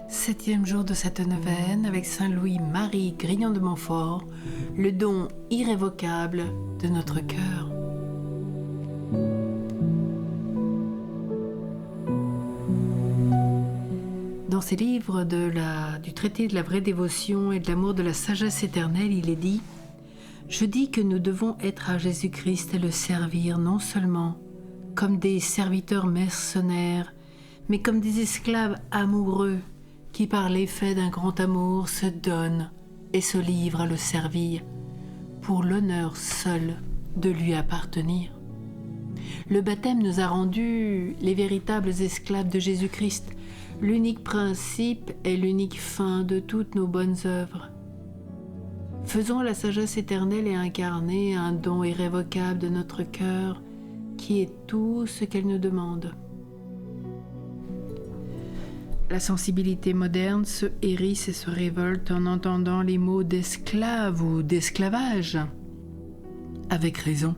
Septième jour de cette neuvaine avec Saint Louis-Marie Grignon de Montfort, le don irrévocable de notre cœur. Dans ses livres du traité de la vraie dévotion et de l'amour de la sagesse éternelle, il est dit « Je dis que nous devons être à Jésus-Christ et le servir non seulement comme des serviteurs mercenaires, mais comme des esclaves amoureux qui par l'effet d'un grand amour se donnent et se livrent à le servir pour l'honneur seul de lui appartenir. Le baptême nous a rendus les véritables esclaves de Jésus-Christ, l'unique principe et l'unique fin de toutes nos bonnes œuvres. Faisons à la sagesse éternelle et incarnée un don irrévocable de notre cœur qui est tout ce qu'elle nous demande. La sensibilité moderne se hérisse et se révolte en entendant les mots d'esclave ou d'esclavage. Avec raison.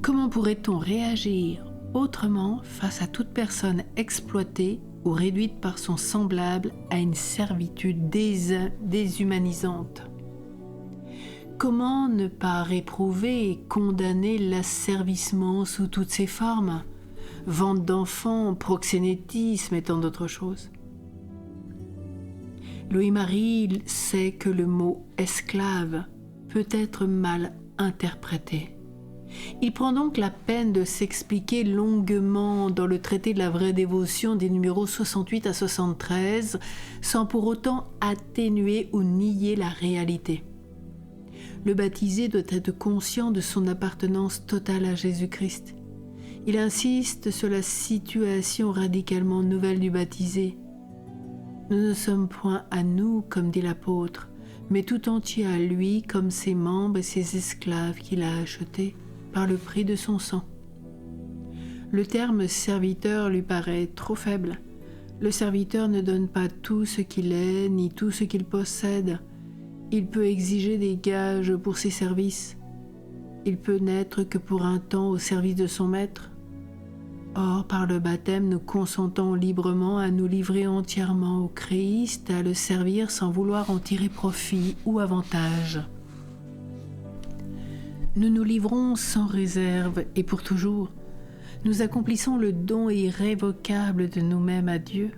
Comment pourrait-on réagir autrement face à toute personne exploitée ou réduite par son semblable à une servitude déshumanisante? Comment ne pas réprouver et condamner l'asservissement sous toutes ses formes? Vente d'enfants, proxénétisme et tant d'autres choses. Louis-Marie sait que le mot « esclave » peut être mal interprété. Il prend donc la peine de s'expliquer longuement dans le traité de la vraie dévotion des numéros 68 à 73, sans pour autant atténuer ou nier la réalité. Le baptisé doit être conscient de son appartenance totale à Jésus-Christ. Il insiste sur la situation radicalement nouvelle du baptisé. Nous ne sommes point à nous, comme dit l'apôtre, mais tout entier à lui comme ses membres et ses esclaves qu'il a achetés par le prix de son sang. Le terme serviteur lui paraît trop faible. Le serviteur ne donne pas tout ce qu'il est, ni tout ce qu'il possède. Il peut exiger des gages pour ses services. Il peut n'être que pour un temps au service de son maître. Or, par le baptême, nous consentons librement à nous livrer entièrement au Christ, à le servir sans vouloir en tirer profit ou avantage. Nous nous livrons sans réserve et pour toujours. Nous accomplissons le don irrévocable de nous-mêmes à Dieu.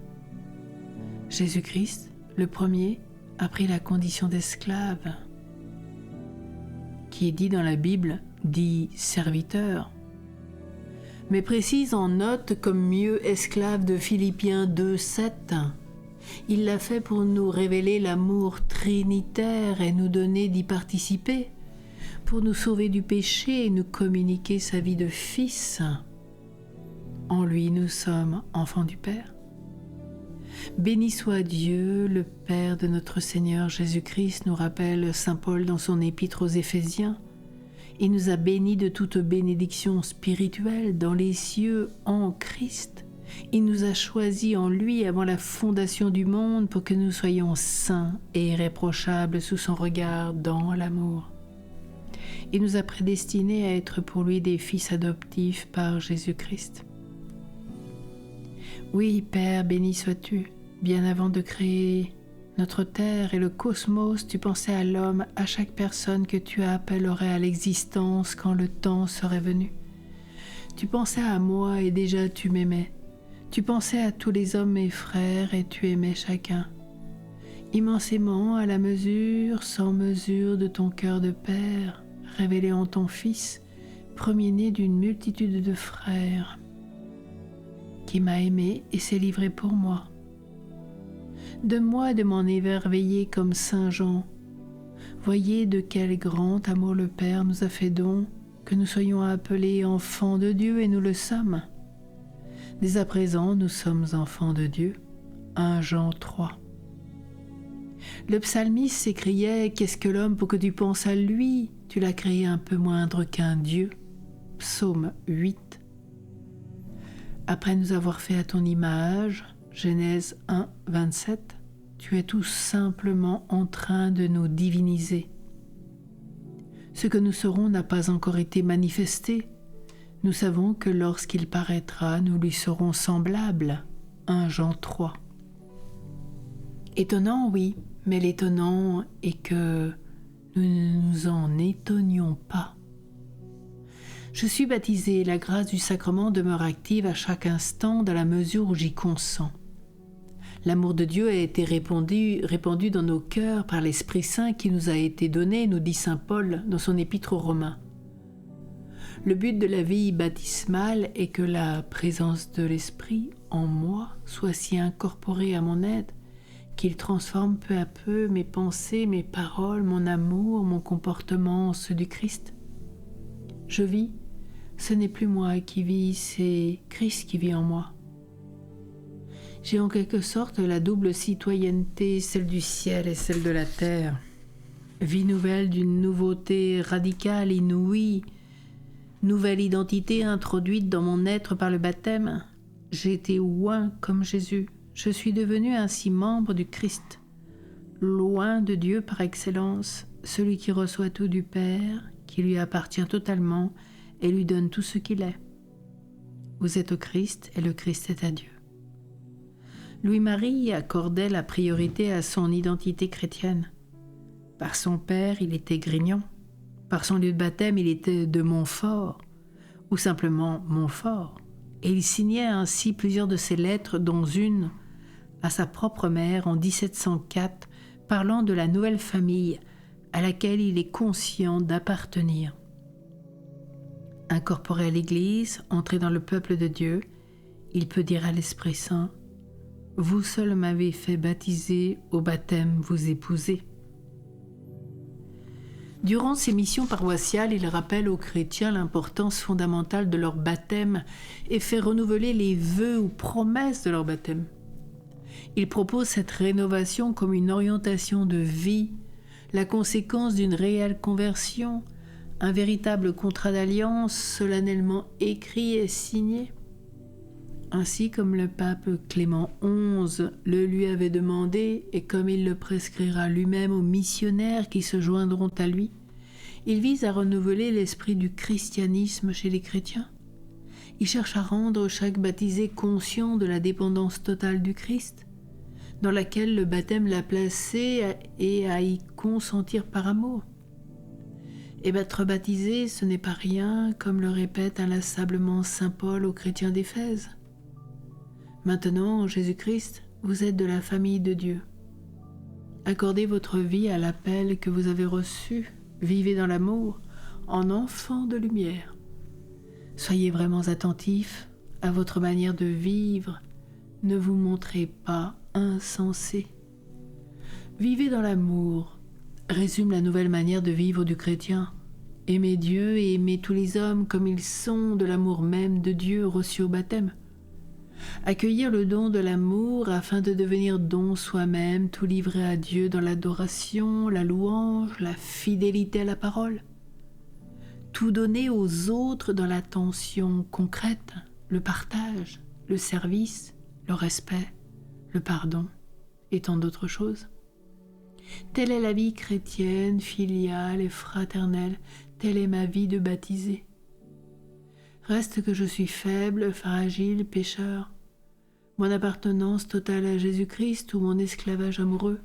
Jésus-Christ, le premier, a pris la condition d'esclave, qui est dit dans la Bible, dit serviteur, mais précise en note comme mieux esclave de Philippiens 2:7. Il l'a fait pour nous révéler l'amour trinitaire et nous donner d'y participer, pour nous sauver du péché et nous communiquer sa vie de fils. En lui, nous sommes enfants du Père. Béni soit Dieu, le Père de notre Seigneur Jésus-Christ, nous rappelle saint Paul dans son épître aux Éphésiens. Il nous a bénis de toute bénédiction spirituelle dans les cieux en Christ. Il nous a choisis en lui avant la fondation du monde pour que nous soyons saints et irréprochables sous son regard dans l'amour. Il nous a prédestinés à être pour lui des fils adoptifs par Jésus-Christ. Oui, Père, béni sois-tu. Bien avant de créer notre terre et le cosmos, tu pensais à l'homme, à chaque personne que tu appellerais à l'existence quand le temps serait venu. Tu pensais à moi et déjà tu m'aimais. Tu pensais à tous les hommes mes frères et tu aimais chacun. Immensément à la mesure, sans mesure de ton cœur de Père, révélé en ton Fils, premier-né d'une multitude de frères, qui m'a aimé et s'est livré pour moi. De moi de m'en émerveiller comme Saint Jean. Voyez de quel grand amour le Père nous a fait don, que nous soyons appelés enfants de Dieu et nous le sommes. Dès à présent, nous sommes enfants de Dieu. 1 Jean 3. Le psalmiste s'écriait « Qu'est-ce que l'homme pour que tu penses à lui? Tu l'as créé un peu moindre qu'un Dieu. » Psaume 8. Après nous avoir fait à ton image, Genèse 1, 27, tu es tout simplement en train de nous diviniser. Ce que nous serons n'a pas encore été manifesté. Nous savons que lorsqu'il paraîtra, nous lui serons semblables. 1 Jean 3. Étonnant, oui, mais l'étonnant est que nous ne nous en étonnions pas. Je suis baptisé, la grâce du sacrement demeure active à chaque instant dans la mesure où j'y consens. L'amour de Dieu a été répandu dans nos cœurs par l'Esprit Saint qui nous a été donné, nous dit saint Paul dans son épître aux Romains. Le but de la vie baptismale est que la présence de l'Esprit en moi soit si incorporée à mon aide qu'il transforme peu à peu mes pensées, mes paroles, mon amour, mon comportement en ceux du Christ. Je vis, ce n'est plus moi qui vis, c'est Christ qui vit en moi. J'ai en quelque sorte la double citoyenneté, celle du ciel et celle de la terre. Vie nouvelle d'une nouveauté radicale, inouïe, nouvelle identité introduite dans mon être par le baptême. J'ai été oint comme Jésus. Je suis devenu ainsi membre du Christ, loin de Dieu par excellence, celui qui reçoit tout du Père, qui lui appartient totalement et lui donne tout ce qu'il est. Vous êtes au Christ et le Christ est à Dieu. Louis-Marie accordait la priorité à son identité chrétienne. Par son père, il était Grignon. Par son lieu de baptême, il était de Montfort, ou simplement Montfort. Et il signait ainsi plusieurs de ses lettres, dont une à sa propre mère en 1704, parlant de la nouvelle famille à laquelle il est conscient d'appartenir. Incorporé à l'Église, entré dans le peuple de Dieu, il peut dire à l'Esprit Saint « Vous seul m'avez fait baptiser, au baptême vous épousez ». Durant ses missions paroissiales, il rappelle aux chrétiens l'importance fondamentale de leur baptême et fait renouveler les vœux ou promesses de leur baptême. Il propose cette rénovation comme une orientation de vie, la conséquence d'une réelle conversion, un véritable contrat d'alliance solennellement écrit et signé. Ainsi comme le pape Clément XI le lui avait demandé et comme il le prescrira lui-même aux missionnaires qui se joindront à lui, il vise à renouveler l'esprit du christianisme chez les chrétiens. Il cherche à rendre chaque baptisé conscient de la dépendance totale du Christ, dans laquelle le baptême l'a placé et à y consentir par amour. Et être baptisé, ce n'est pas rien, comme le répète inlassablement saint Paul aux chrétiens d'Éphèse. Maintenant, en Jésus-Christ, vous êtes de la famille de Dieu. Accordez votre vie à l'appel que vous avez reçu, vivez dans l'amour, en enfant de lumière. Soyez vraiment attentifs à votre manière de vivre, ne vous montrez pas insensé. Vivez dans l'amour, résume la nouvelle manière de vivre du chrétien. Aimez Dieu et aimez tous les hommes comme ils sont de l'amour même de Dieu reçu au baptême. Accueillir le don de l'amour afin de devenir don soi-même, tout livré à Dieu dans l'adoration, la louange, la fidélité à la parole. Tout donner aux autres dans l'attention concrète, le partage, le service, le respect, le pardon et tant d'autres choses. Telle est la vie chrétienne, filiale et fraternelle, telle est ma vie de baptisé. Reste que je suis faible, fragile, pécheur. Mon appartenance totale à Jésus-Christ ou mon esclavage amoureux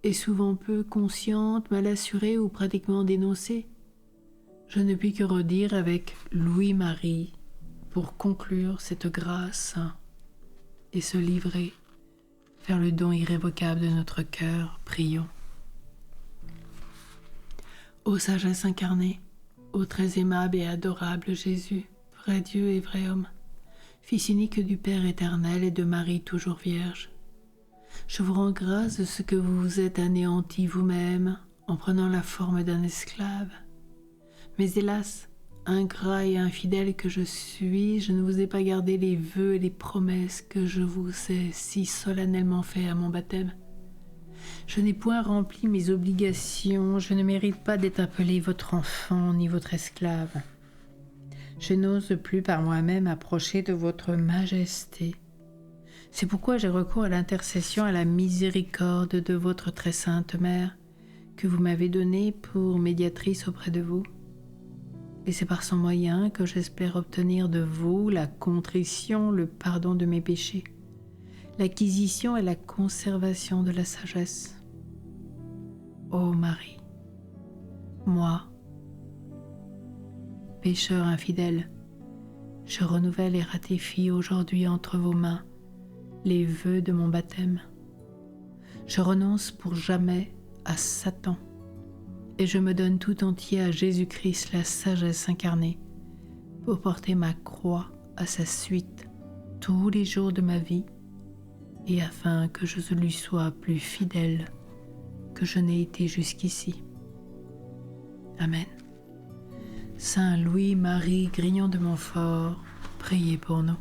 est souvent peu consciente, mal assurée ou pratiquement dénoncée. Je ne puis que redire avec Louis-Marie pour conclure cette grâce et se livrer vers le don irrévocable de notre cœur. Prions. Ô sagesse incarnée, ô très aimable et adorable Jésus, vrai Dieu et vrai homme, Fils unique du Père éternel et de Marie toujours Vierge, je vous rends grâce de ce que vous vous êtes anéanti vous-même en prenant la forme d'un esclave. Mais hélas, ingrat et infidèle que je suis, je ne vous ai pas gardé les vœux et les promesses que je vous ai si solennellement faits à mon baptême. Je n'ai point rempli mes obligations, je ne mérite pas d'être appelé votre enfant ni votre esclave. Je n'ose plus par moi-même approcher de votre majesté. C'est pourquoi j'ai recours à l'intercession, à la miséricorde de votre très sainte mère, que vous m'avez donnée pour médiatrice auprès de vous. Et c'est par son moyen que j'espère obtenir de vous la contrition, le pardon de mes péchés, l'acquisition et la conservation de la sagesse. Ô Marie, moi, pécheur infidèle, je renouvelle et ratifie aujourd'hui entre vos mains les vœux de mon baptême. Je renonce pour jamais à Satan et je me donne tout entier à Jésus-Christ, la sagesse incarnée, pour porter ma croix à sa suite tous les jours de ma vie et afin que je lui sois plus fidèle que je n'ai été jusqu'ici. Amen. Saint Louis-Marie Grignon de Montfort, priez pour nous.